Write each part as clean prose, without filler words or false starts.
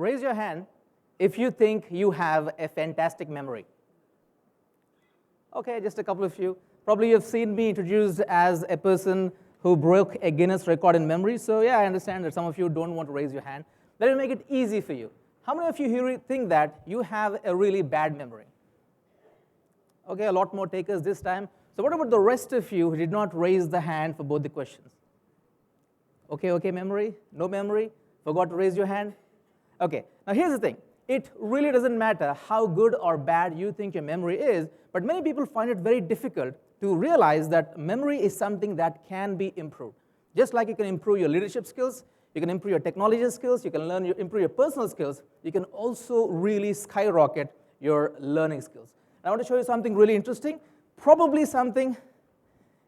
raise your hand if you think you have a fantastic memory. Okay, just a couple of you. Probably you've seen me introduced as a person who broke a Guinness record in memory. So yeah, I understand that some of you don't want to raise your hand. Let me make it easy for you. How many of you here think that you have a really bad memory? Okay, a lot more takers this time. So what about the rest of you who did not raise the hand for both the questions? Okay, memory? No memory? Forgot to raise your hand? Okay, now here's the thing. It really doesn't matter how good or bad you think your memory is, but many people find it very difficult to realize that memory is something that can be improved. Just like you can improve your leadership skills, you can improve your technology skills, you can improve your personal skills, you can also really skyrocket your learning skills. I want to show you something really interesting, probably something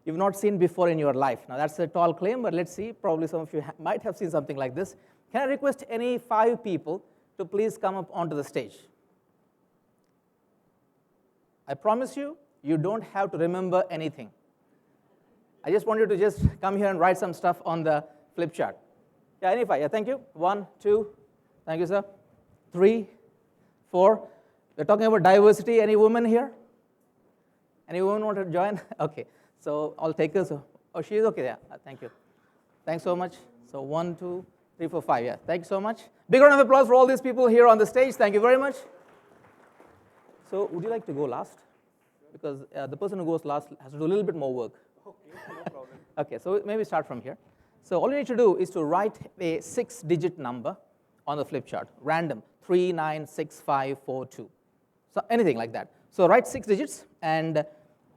you've not seen before in your life. Now that's a tall claim, but let's see. Probably some of you might have seen something like this. Can I request any 5 people to please come up onto the stage? I promise you, you don't have to remember anything. I just want you to just come here and write some stuff on the flip chart. Yeah, any 5. Yeah, thank you. 1, 2. Thank you, sir. 3, 4. We're talking about diversity. Any women here? Any women want to join? Okay. So all takers. Oh, she is okay. Yeah. Thank you. Thanks so much. So 1, 2, 3, 4, 5. Yeah. Thank you so much. Big round of applause for all these people here on the stage. Thank you very much. So would you like to go last? Because the person who goes last has to do a little bit more work. Okay, no problem. Okay. So maybe start from here. So all you need to do is to write a 6-digit number on the flip chart. Random. 3, 9, 6, 5, 4, 2. So anything like that. So write 6 digits, and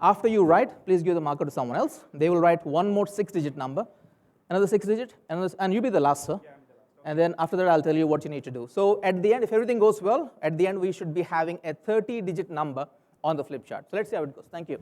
after you write, please give the marker to someone else. They will write one more 6-digit number, another 6-digit, and you be the last, sir. Yeah, I'm the last. Okay. And then after that, I'll tell you what you need to do. So at the end, if everything goes well, at the end, we should be having a 30-digit number on the flip chart. So let's see how it goes. Thank you.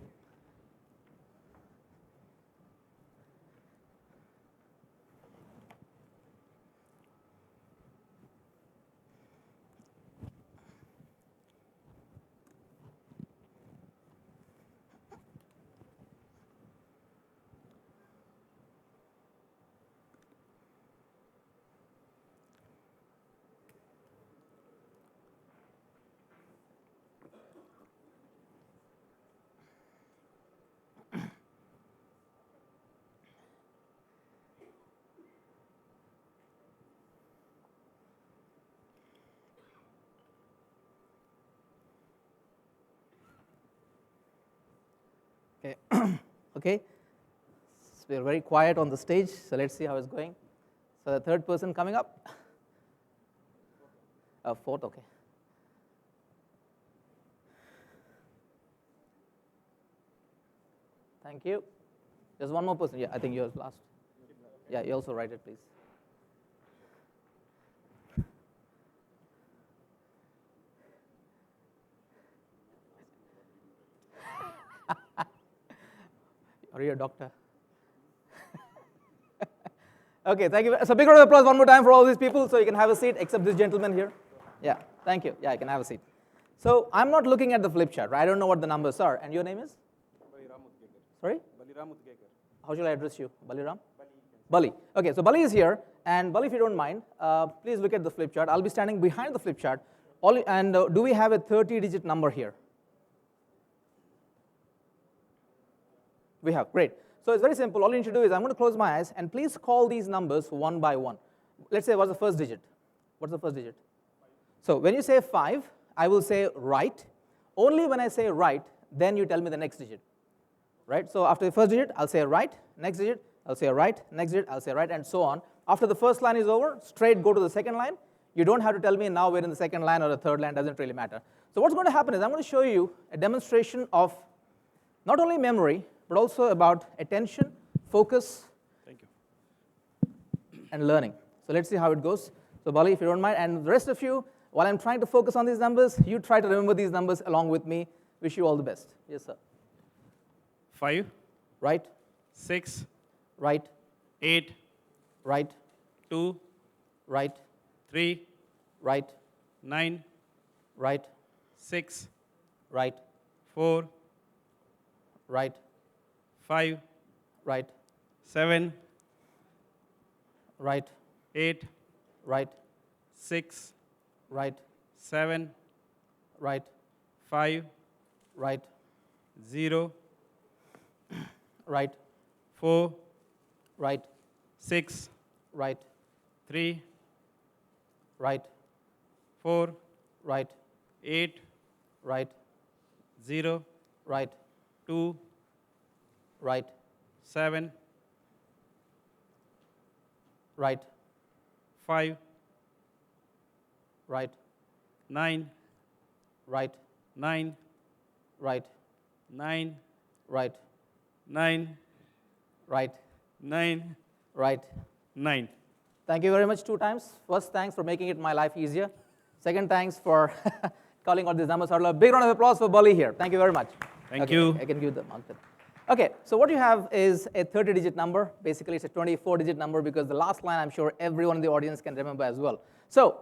Okay. So we're very quiet on the stage, so let's see how it's going. So the third person coming up. Fourth, okay. Thank you. There's one more person. Yeah, I think you're last. Yeah, you also write it, please. Are you a doctor? Okay, thank you. So big round of applause one more time for all these people, so you can have a seat, except this gentleman here. Yeah, thank you. Yeah, I can have a seat. So I'm not looking at the flip chart, right? I don't know what the numbers are. And your name is? Sorry? How shall I address you? Baliram? Bali. Okay, so Bali is here. And Bali, if you don't mind, please look at the flip chart. I'll be standing behind the flip chart. And do we have a 30-digit number here? We have. Great. So it's very simple. All you need to do is I'm going to close my eyes, and please call these numbers one by one. Let's say what's the first digit? What's the first digit? So when you say 5, I will say right. Only when I say right, then you tell me the next digit. Right? So after the first digit, I'll say right. Next digit, I'll say right. Next digit, I'll say right, and so on. After the first line is over, straight go to the second line. You don't have to tell me now we're in the second line or the third line. Doesn't really matter. So what's going to happen is I'm going to show you a demonstration of not only memory, but also about attention, focus, Thank you. and learning. So let's see how it goes. So Bali, if you don't mind, and the rest of you, while I'm trying to focus on these numbers, you try to remember these numbers along with me. Wish you all the best. Yes, sir. 5, Right, 6, right, 8, right, 2, right, 3, right, 9, right, 6, right, 4, right, 5, right, 7, right, 8, right, 6, Right. 7, Right. 5, Right. 0, Right. 4, Right. 6, Right. 3, Right. 4, Right. 8, Right. 0, Right. 2, Right. 7, Right. 5, Right. 9, Right. 9, Right. 9, Right. 9, Right. 9, Right. 9. Thank you very much 2 times. First, thanks for making it my life easier. Second, thanks for calling out these numbers. A big round of applause for Bully here. Thank you very much. Thank Okay, you. I can give the mark then. Okay, so what you have is a 30-digit number. Basically, it's a 24-digit number because the last line I'm sure everyone in the audience can remember as well. So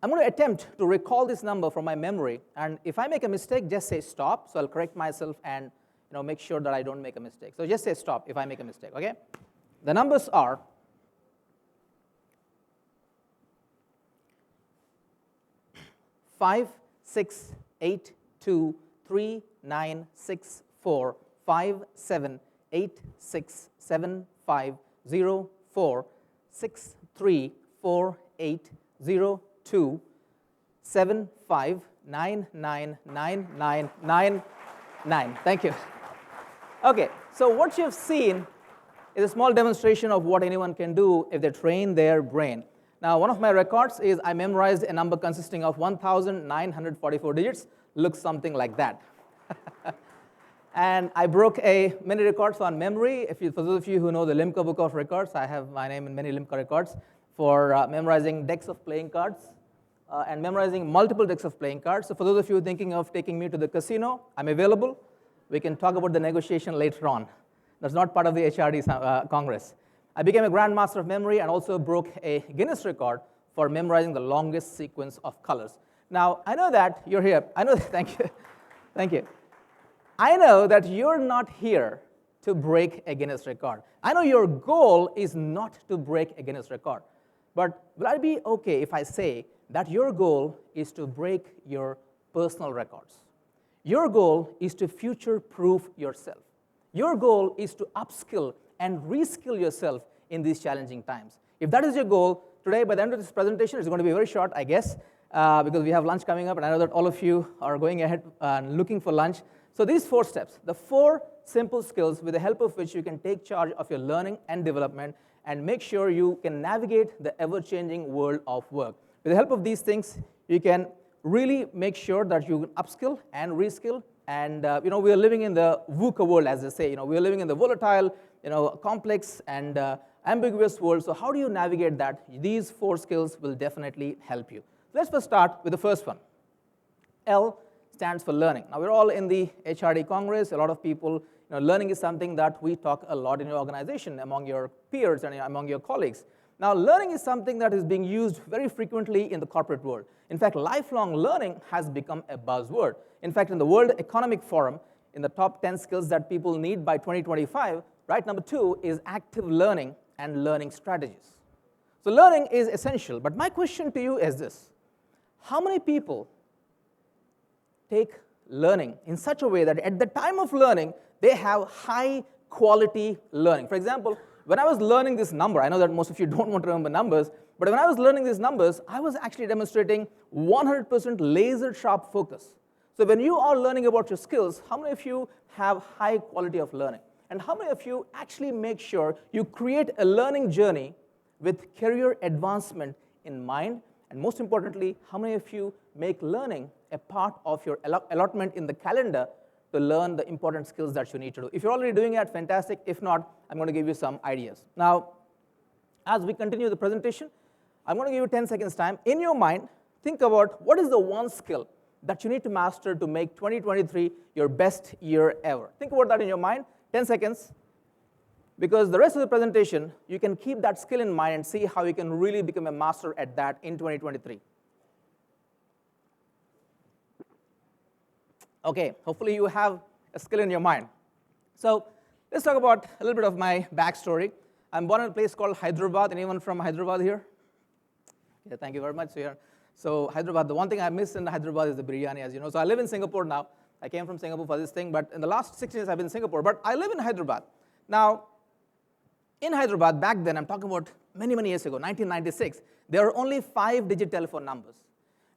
I'm going to attempt to recall this number from my memory, and if I make a mistake, just say stop. So I'll correct myself and make sure that I don't make a mistake. So just say stop if I make a mistake, okay? The numbers are 5, 6, 8, 2, 3, 9, 6, 4, 5, 7, 8, 6, 7, 5, 0, 4, 6, 3, 4, 8, 0, 2, 7, 5, 9, 9, 9, 9, 9, 9. Thank you. Okay, so what you've seen is a small demonstration of what anyone can do if they train their brain. Now, one of my records is I memorized a number consisting of 1,944 digits. Looks something like that. And I broke many records on memory. For those of you who know the Limca Book of Records, I have my name in many Limca records for memorizing decks of playing cards and memorizing multiple decks of playing cards. So for those of you thinking of taking me to the casino, I'm available. We can talk about the negotiation later on. That's not part of the HRD Congress. I became a grandmaster of memory and also broke a Guinness record for memorizing the longest sequence of colors. Now, I know that you're here. I know that, thank you. Thank you. I know that you're not here to break a Guinness record. I know your goal is not to break a Guinness record. But will I be okay if I say that your goal is to break your personal records? Your goal is to future-proof yourself. Your goal is to upskill and reskill yourself in these challenging times. If that is your goal, today, by the end of this presentation, it's going to be very short, I guess, because we have lunch coming up, and I know that all of you are going ahead and looking for lunch. So these 4 steps, the 4 simple skills with the help of which you can take charge of your learning and development and make sure you can navigate the ever-changing world of work. With the help of these things, you can really make sure that you upskill and reskill. And we are living in the VUCA world, as they say. We are living in the volatile, complex and ambiguous world. So how do you navigate that? These 4 skills will definitely help you. Let's first start with the first one. L stands for learning. Now, we're all in the HRD Congress. A lot of people, learning is something that we talk a lot in your organization, among your peers and among your colleagues. Now, learning is something that is being used very frequently in the corporate world. In fact, lifelong learning has become a buzzword. In fact, in the World Economic Forum, in the top 10 skills that people need by 2025, right, number 2 is active learning and learning strategies. So learning is essential. But my question to you is this. How many people take learning in such a way that at the time of learning, they have high quality learning? For example, when I was learning this number, I know that most of you don't want to remember numbers, but when I was learning these numbers, I was actually demonstrating 100% laser sharp focus. So when you are learning about your skills, how many of you have high quality of learning? And how many of you actually make sure you create a learning journey with career advancement in mind? And most importantly, how many of you make learning a part of your allotment in the calendar to learn the important skills that you need to do? If you're already doing that, fantastic. If not, I'm going to give you some ideas. Now, as we continue the presentation, I'm going to give you 10 seconds time. In your mind, think about what is the one skill that you need to master to make 2023 your best year ever. Think about that in your mind. 10 seconds. Because the rest of the presentation, you can keep that skill in mind and see how you can really become a master at that in 2023. Okay, hopefully you have a skill in your mind. So let's talk about a little bit of my backstory. I'm born in a place called Hyderabad. Anyone from Hyderabad here? Yeah, thank you very much. So Hyderabad, the one thing I miss in Hyderabad is the biryani, as you know. So I live in Singapore now. I came from Singapore for this thing, but in the last 6 years I've been in Singapore. But I live in Hyderabad. Now, in Hyderabad, back then, I'm talking about many, many years ago, 1996, there were only 5-digit telephone numbers.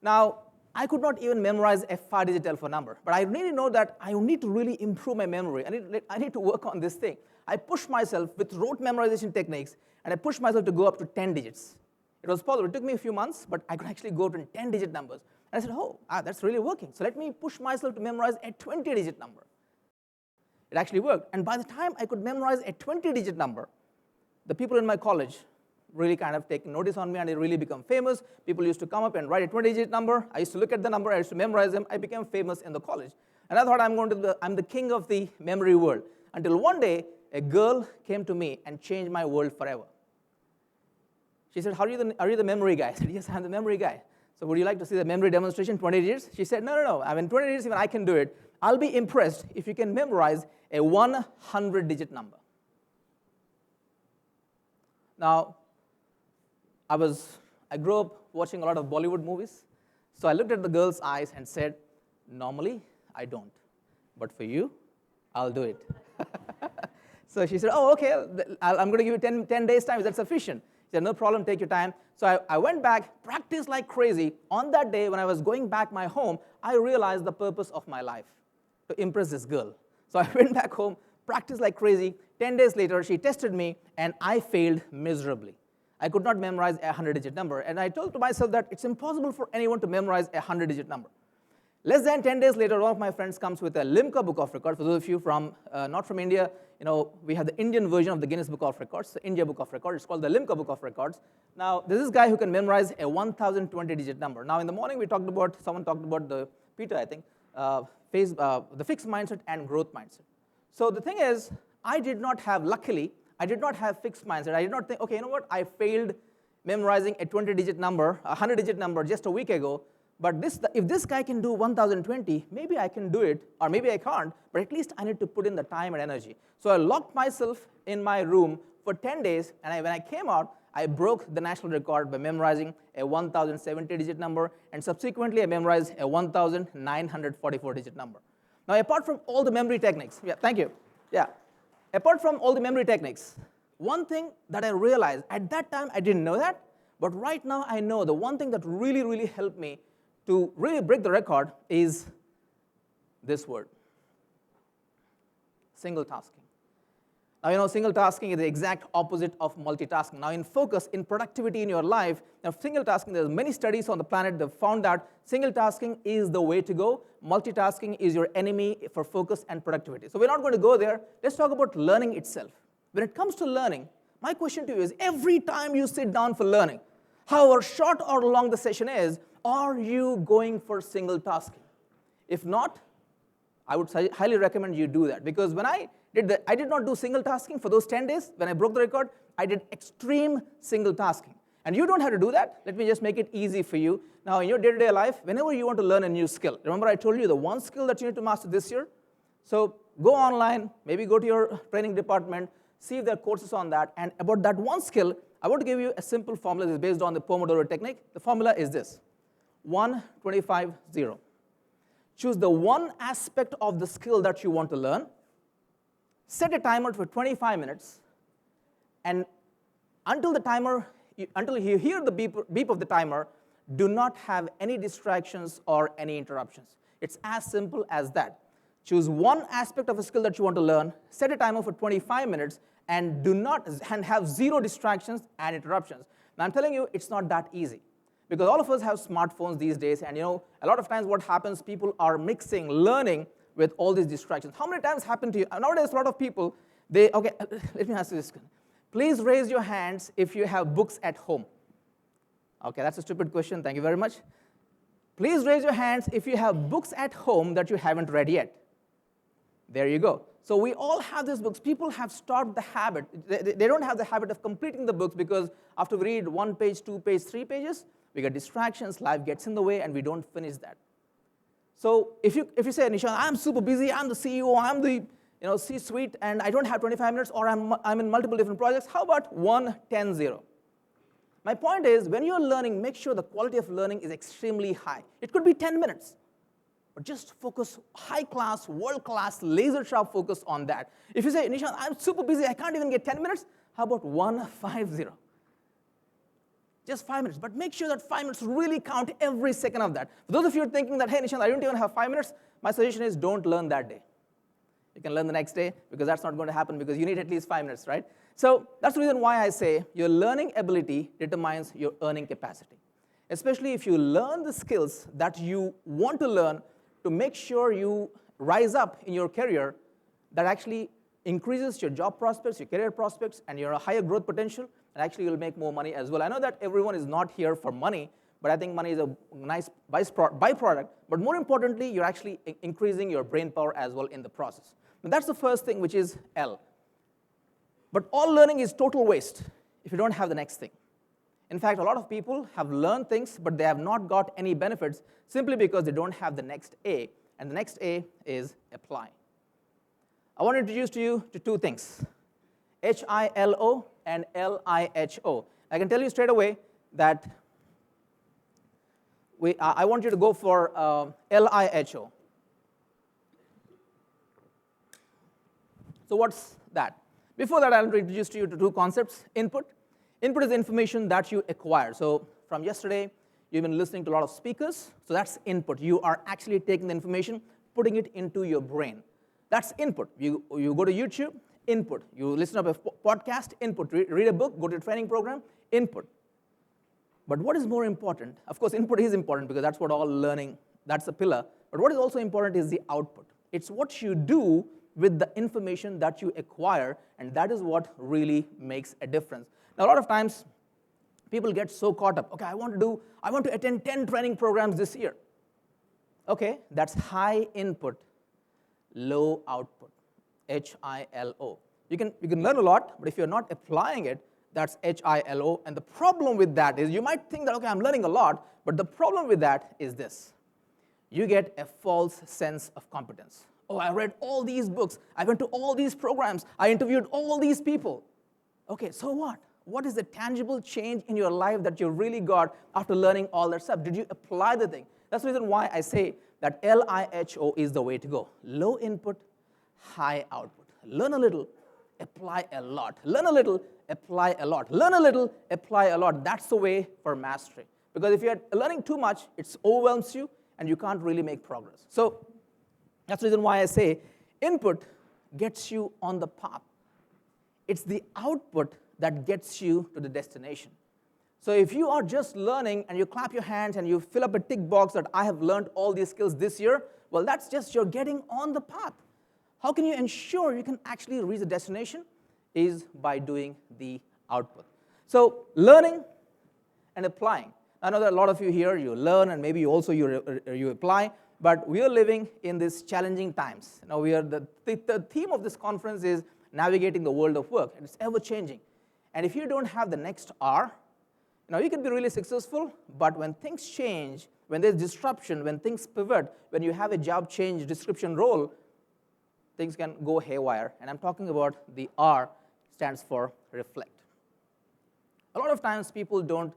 Now, I could not even memorize a 5-digit telephone number, but I really know that I need to really improve my memory. I need to work on this thing. I pushed myself with rote memorization techniques, and I pushed myself to go up to 10 digits. It was possible. It took me a few months, but I could actually go to 10-digit numbers. And I said, that's really working. So let me push myself to memorize a 20-digit number. It actually worked. And by the time I could memorize a 20-digit number, the people in my college really kind of taking notice on me, and they really become famous. People used to come up and write a 20-digit number. I used to look at the number. I used to memorize them. I became famous in the college. And I thought I'm the king of the memory world. Until one day, a girl came to me and changed my world forever. She said, are you the memory guy? I said, yes, I'm the memory guy. So would you like to see the memory demonstration, 20 digits? She said, no. I mean, 20 digits, even I can do it. I'll be impressed if you can memorize a 100-digit number. Now, I grew up watching a lot of Bollywood movies. So I looked at the girl's eyes and said, normally, I don't. But for you, I'll do it. So she said, okay, I'm going to give you 10 days' time. Is that sufficient? She said, no problem, take your time. So I went back, practiced like crazy. On that day, when I was going back my home, I realized the purpose of my life, to impress this girl. So I went back home, practiced like crazy. 10 days later, she tested me, and I failed miserably. I could not memorize a 100-digit number. And I told to myself that it's impossible for anyone to memorize a 100-digit number. Less than 10 days later, one of my friends comes with a Limca Book of Records. For those of you not from India, we have the Indian version of the Guinness Book of Records, the India Book of Records. It's called the Limca Book of Records. Now, this is a guy who can memorize a 1,020-digit number. Now, in the morning, someone talked about Peter, I think, the fixed mindset and growth mindset. So the thing is, luckily, I did not have fixed mindset. I did not think, okay, you know what? I failed memorizing a 20-digit number, a 100-digit number just a week ago. But if this guy can do 1,020, maybe I can do it, or maybe I can't, but at least I need to put in the time and energy. So I locked myself in my room for 10 days, and when I came out, I broke the national record by memorizing a 1,070-digit number, and subsequently I memorized a 1,944-digit number. Now, apart from all the memory techniques, apart from all the memory techniques, one thing that I realized, at that time I didn't know that, but right now I know the one thing that really, really helped me to really break the record is this word, single tasking. Now, single tasking is the exact opposite of multitasking. Now, in focus, in productivity in your life, now single tasking, there's many studies on the planet that found that single tasking is the way to go. Multitasking is your enemy for focus and productivity. So we're not going to go there. Let's talk about learning itself. When it comes to learning, my question to you is, every time you sit down for learning, however short or long the session is, are you going for single tasking? If not, I would highly recommend you do that, because when I did not do single tasking for those 10 days. When I broke the record, I did extreme single tasking. And you don't have to do that. Let me just make it easy for you. Now, in your day-to-day life, whenever you want to learn a new skill, remember I told you the one skill that you need to master this year? So go online, maybe go to your training department, see if there are courses on that. And about that one skill, I want to give you a simple formula that is based on the Pomodoro technique. The formula is this: 1-25-0. Choose the one aspect of the skill that you want to learn. Set a timer for 25 minutes, and until you hear the beep of the timer, do not have any distractions or any interruptions. It's as simple as that. Choose one aspect of a skill that you want to learn, set a timer for 25 minutes, and have zero distractions and interruptions. Now, I'm telling you, it's not that easy, because all of us have smartphones these days, and a lot of times what happens, people are mixing learning with all these distractions. How many times happen to you? Nowadays, a lot of people, okay, let me ask you this. Please raise your hands if you have books at home. Okay, that's a stupid question. Thank you very much. Please raise your hands if you have books at home that you haven't read yet. There you go. So we all have these books. People have stopped the habit. They don't have the habit of completing the books, because after we read 1 page, 2 pages, 3 pages, we get distractions, life gets in the way, and we don't finish that. So if you say, Nishant, I'm super busy, I'm the CEO, I'm the C-suite, and I don't have 25 minutes, or I'm in multiple different projects, how about 1-10-0? My point is, when you're learning, make sure the quality of learning is extremely high. It could be 10 minutes, but just focus high class, world class, laser sharp focus on that. If you say, Nishant, I'm super busy, I can't even get 10 minutes, how about 150? Just 5 minutes, but make sure that 5 minutes really count every second of that. For those of you who are thinking that, hey, Nishant, I don't even have 5 minutes, my suggestion is don't learn that day. You can learn the next day, because that's not going to happen, because you need at least 5 minutes, right? So that's the reason why I say your learning ability determines your earning capacity. Especially if you learn the skills that you want to learn to make sure you rise up in your career, that actually increases your job prospects, your career prospects, and your higher growth potential, and actually you'll make more money as well. I know that everyone is not here for money, but I think money is a nice byproduct. But more importantly, you're actually increasing your brain power as well in the process. And that's the first thing, which is L. But all learning is total waste if you don't have the next thing. In fact, a lot of people have learned things, but they have not got any benefits simply because they don't have the next A. And the next A is apply. I want to introduce to you to two things, HILO and LIHO. I can tell you straight away that I want you to go for LIHO. So what's that? Before that, I'll introduce to you to two concepts. Input. Input is information that you acquire. So from yesterday, you've been listening to a lot of speakers. So that's input. You are actually taking the information, putting it into your brain. That's input. You go to YouTube, input. You listen to a podcast, input. Read a book, go to a training program, input. But what is more important? Of course, input is important because that's what all learning, that's a pillar. But what is also important is the output. It's what you do with the information that you acquire, and that is what really makes a difference. Now, a lot of times, people get so caught up. Okay, I want to attend 10 training programs this year. Okay, that's high input, low output, HILO. You can learn a lot, but if you're not applying it, that's HILO. And the problem with that is you might think that, okay, I'm learning a lot, but the problem with that is this. You get a false sense of competence. Oh, I read all these books. I went to all these programs. I interviewed all these people. Okay, so what? What is the tangible change in your life that you really got after learning all that stuff? Did you apply the thing? That's the reason why I say that LIHO is the way to go. Low input, high output. Learn a little, apply a lot. Learn a little, apply a lot. Learn a little, apply a lot. That's the way for mastery. Because if you're learning too much, it overwhelms you, and you can't really make progress. So that's the reason why I say input gets you on the path. It's the output that gets you to the destination. So if you are just learning and you clap your hands and you fill up a tick box that I have learned all these skills this year, well, that's just you're getting on the path. How can you ensure you can actually reach the destination? Is by doing the output. So learning and applying. I know that a lot of you here, you learn and maybe also you apply, but we are living in these challenging times. Now the theme of this conference is navigating the world of work, and it's ever changing. And if you don't have the next R, you can be really successful, but when things change, when there's disruption, when things pivot, when you have a job change description role, things can go haywire. And I'm talking about the R stands for reflect. A lot of times people don't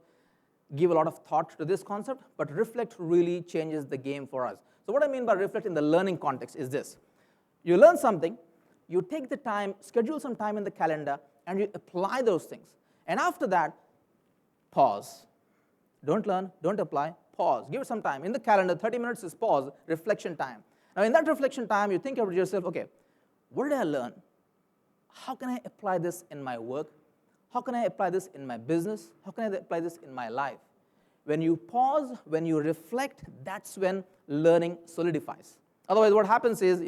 give a lot of thought to this concept, but reflect really changes the game for us. So what I mean by reflect in the learning context is this. You learn something, you take the time, schedule some time in the calendar, and you apply those things. And after that, pause. Don't learn, don't apply, pause. Give it some time. In the calendar, 30 minutes is pause, reflection time. Now in that reflection time, you think about yourself, okay, what did I learn? How can I apply this in my work? How can I apply this in my business? How can I apply this in my life? When you pause, when you reflect, that's when learning solidifies. Otherwise, what happens is,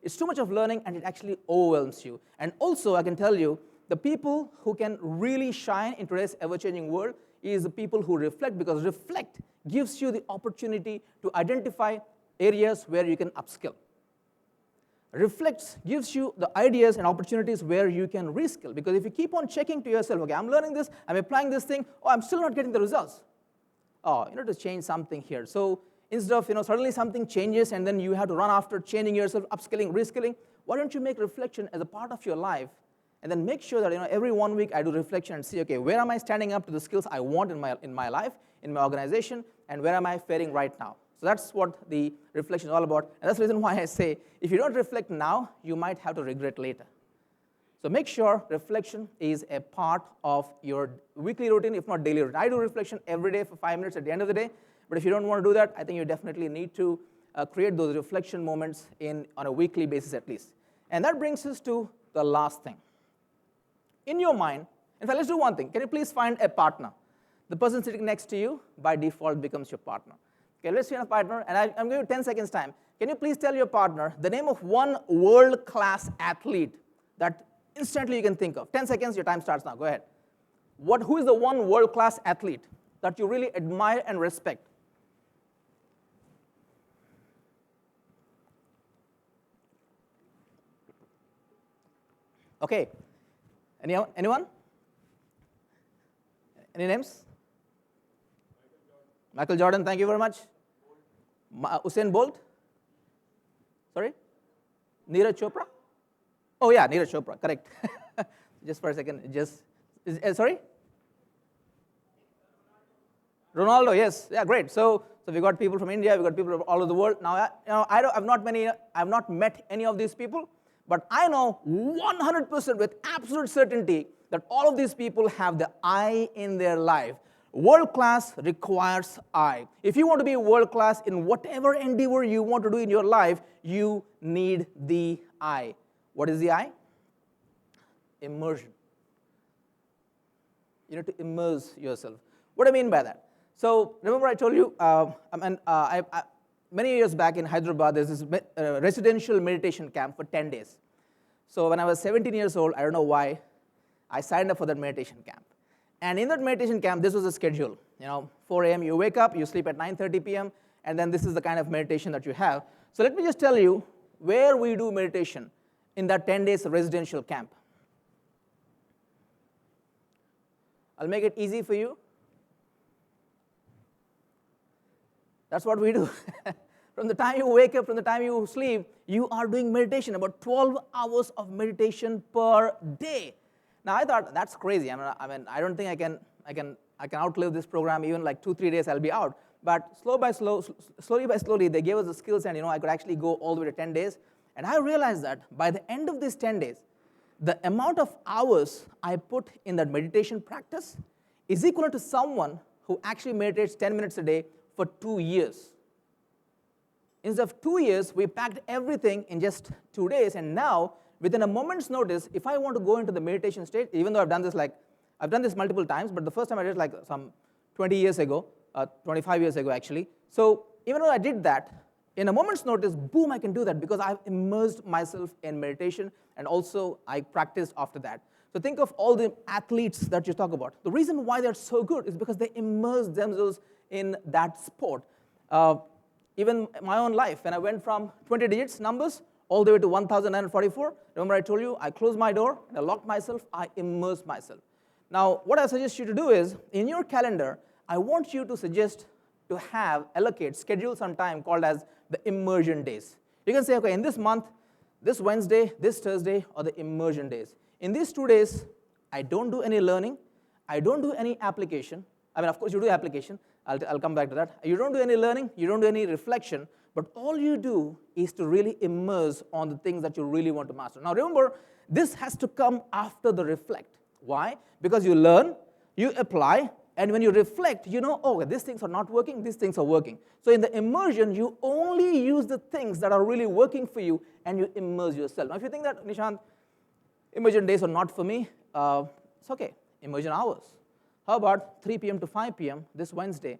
it's too much of learning and it actually overwhelms you. And also, I can tell you, the people who can really shine in today's ever-changing world is the people who reflect, because reflect gives you the opportunity to identify areas where you can upskill. Reflect gives you the ideas and opportunities where you can reskill. Because if you keep on checking to yourself, okay, I'm learning this, I'm applying this thing, oh, I'm still not getting the results. Oh, you need to change something here. So instead of, suddenly something changes and then you have to run after changing yourself, upskilling, reskilling, why don't you make reflection as a part of your life and then make sure that every 1 week I do reflection and see, okay, where am I standing up to the skills I want in my life, in my organization, and where am I faring right now? So that's what the reflection is all about, and that's the reason why I say, if you don't reflect now, you might have to regret later. So make sure reflection is a part of your weekly routine, if not daily routine. I do reflection every day for 5 minutes at the end of the day, but if you don't want to do that, I think you definitely need to create those reflection moments on a weekly basis at least. And that brings us to the last thing. In your mind, in fact, let's do one thing. Can you please find a partner? The person sitting next to you, by default, becomes your partner. Okay, let's find a partner, and I'm giving you 10 seconds time. Can you please tell your partner the name of one world-class athlete that instantly you can think of? 10 seconds, your time starts now. Go ahead. Who is the one world-class athlete that you really admire and respect? Okay. Anyone? Any names? Michael Jordan, thank you very much. Usain Bolt? Sorry? Neeraj Chopra? Oh yeah, Neeraj Chopra, correct. Just for a second, sorry? Ronaldo, yes, yeah, great. So we got people from India, we got people from all over the world. Now, I've not met any of these people, but I know 100% with absolute certainty that all of these people have the I in their life. World class requires I. If you want to be world class in whatever endeavor you want to do in your life, you need the I. What is the I? Immersion. You need to immerse yourself. What do I mean by that? So remember I told you, many years back in Hyderabad, there's this residential meditation camp for 10 days. So when I was 17 years old, I don't know why, I signed up for that meditation camp. And in that meditation camp, this was a schedule. 4 a.m. you wake up, you sleep at 9:30 p.m., and then this is the kind of meditation that you have. So let me just tell you where we do meditation in that 10 days residential camp. I'll make it easy for you. That's what we do. From the time you wake up, from the time you sleep, you are doing meditation, about 12 hours of meditation per day. Now I thought that's crazy. I don't think I can outlive this program. Even like 2-3 days, I'll be out. But slowly by slowly, they gave us the skills, and I could actually go all the way to 10 days. And I realized that by the end of these 10 days, the amount of hours I put in that meditation practice is equal to someone who actually meditates 10 minutes a day for 2 years. Instead of 2 years, we packed everything in just 2 days, and now, within a moment's notice, if I want to go into the meditation state, even though I've done this multiple times, but the first time I did it some 20 years ago, 25 years ago actually. So even though I did that, in a moment's notice, boom, I can do that because I've immersed myself in meditation, and also I practiced after that. So think of all the athletes that you talk about. The reason why they're so good is because they immerse themselves in that sport. Even my own life, when I went from 20 digits numbers all the way to 1,944, remember I told you, I closed my door, and I locked myself, I immersed myself. Now, what I suggest you to do is, in your calendar, I want you to schedule some time called as the immersion days. You can say, okay, in this month, this Wednesday, this Thursday are the immersion days. In these 2 days, I don't do any learning, I don't do any application. Of course, you do application. I'll come back to that. You don't do any learning, you don't do any reflection, but all you do is to really immerse on the things that you really want to master. Now remember, this has to come after the reflect. Why? Because you learn, you apply, and when you reflect, oh, these things are not working, these things are working. So in the immersion, you only use the things that are really working for you, and you immerse yourself. Now if you think that, Nishant, immersion days are not for me, it's okay, immersion hours. How about 3 p.m. to 5 p.m. this Wednesday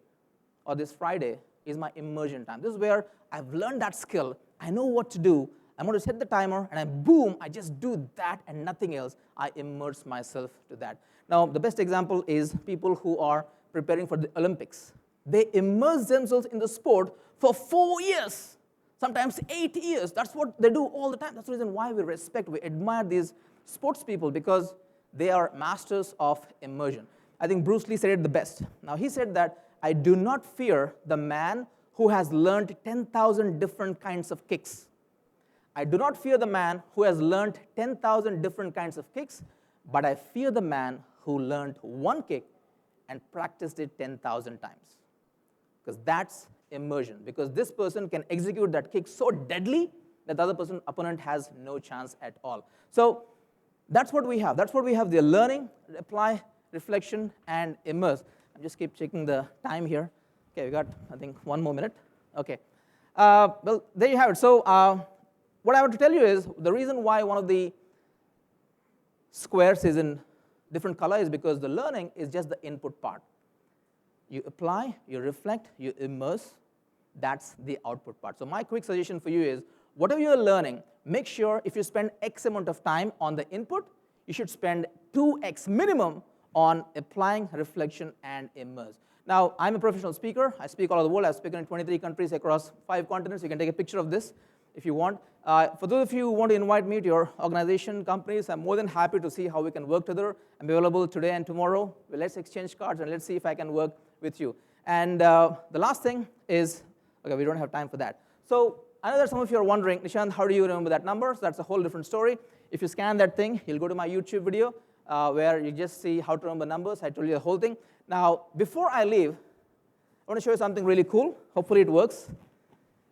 or this Friday is my immersion time. This is where I've learned that skill. I know what to do. I'm going to set the timer, and boom, I just do that and nothing else. I immerse myself to that. Now, the best example is people who are preparing for the Olympics. They immerse themselves in the sport for 4 years, sometimes 8 years. That's what they do all the time. That's the reason why we admire these sports people, because they are masters of immersion. I think Bruce Lee said it the best. Now, he said that, I do not fear the man who has learned 10,000 different kinds of kicks. I do not fear the man who has learned 10,000 different kinds of kicks, but I fear the man who learned one kick and practiced it 10,000 times. Because that's immersion. Because this person can execute that kick so deadly that the other opponent has no chance at all. So that's what we have. That's what we have, the learning, apply, reflection, and immerse. I just keep checking the time here. Okay, we got, I think, 1 more minute. Okay. Well, there you have it. So what I want to tell you is the reason why one of the squares is in different color is because the learning is just the input part. You apply, you reflect, you immerse. That's the output part. So my quick suggestion for you is, whatever you're learning, make sure if you spend X amount of time on the input, you should spend 2X minimum on applying, reflection, and immerse. Now, I'm a professional speaker. I speak all over the world. I've spoken in 23 countries across 5 continents. You can take a picture of this if you want. For those of you who want to invite me to your organization, companies, I'm more than happy to see how we can work together. I'm available today and tomorrow. Well, let's exchange cards, and let's see if I can work with you. And the last thing is, okay, we don't have time for that. So I know that some of you are wondering, Nishant, how do you remember that number? So that's a whole different story. If you scan that thing, you'll go to my YouTube video where you just see how to remember numbers. I told you the whole thing. Now, before I leave, I want to show you something really cool. Hopefully it works.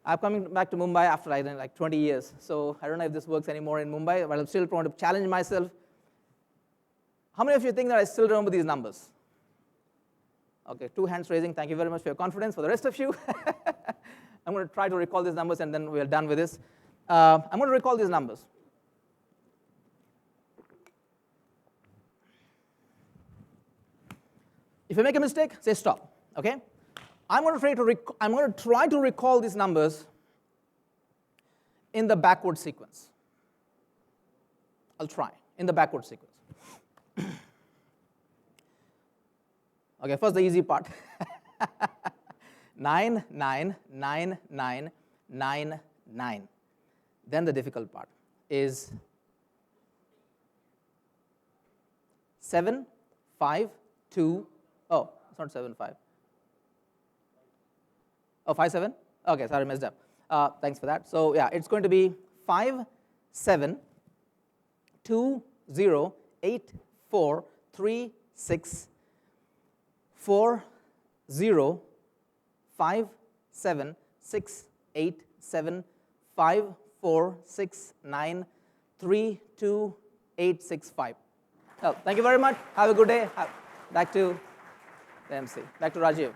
I'm coming back to Mumbai after like 20 years. So I don't know if this works anymore in Mumbai, but I'm still trying to challenge myself. How many of you think that I still remember these numbers? Okay, 2 hands raising. Thank you very much for your confidence. For the rest of you, I'm going to try to recall these numbers, and then we're done with this. I'm going to recall these numbers. If you make a mistake, say stop. Okay? I'm going to try to recall these numbers in the backward sequence. I'll try in the backward sequence. Okay, first the easy part. 9, 9, 9, 9, 9, 9. Then the difficult part is 7, 5, 2. Oh, it's not 7, 5. Oh, 5, 7? Okay, sorry, messed up. Thanks for that. So yeah, it's going to be 5, 7, 2, 0, 8, 4, 3, 6, 4, 0, 5, 7, 6, 8, 7, 5, 4, 6, 9, 3, 2, 8, 6, 5. Well, thank you very much. Have a good day. Back to the MC. Back to Rajiv.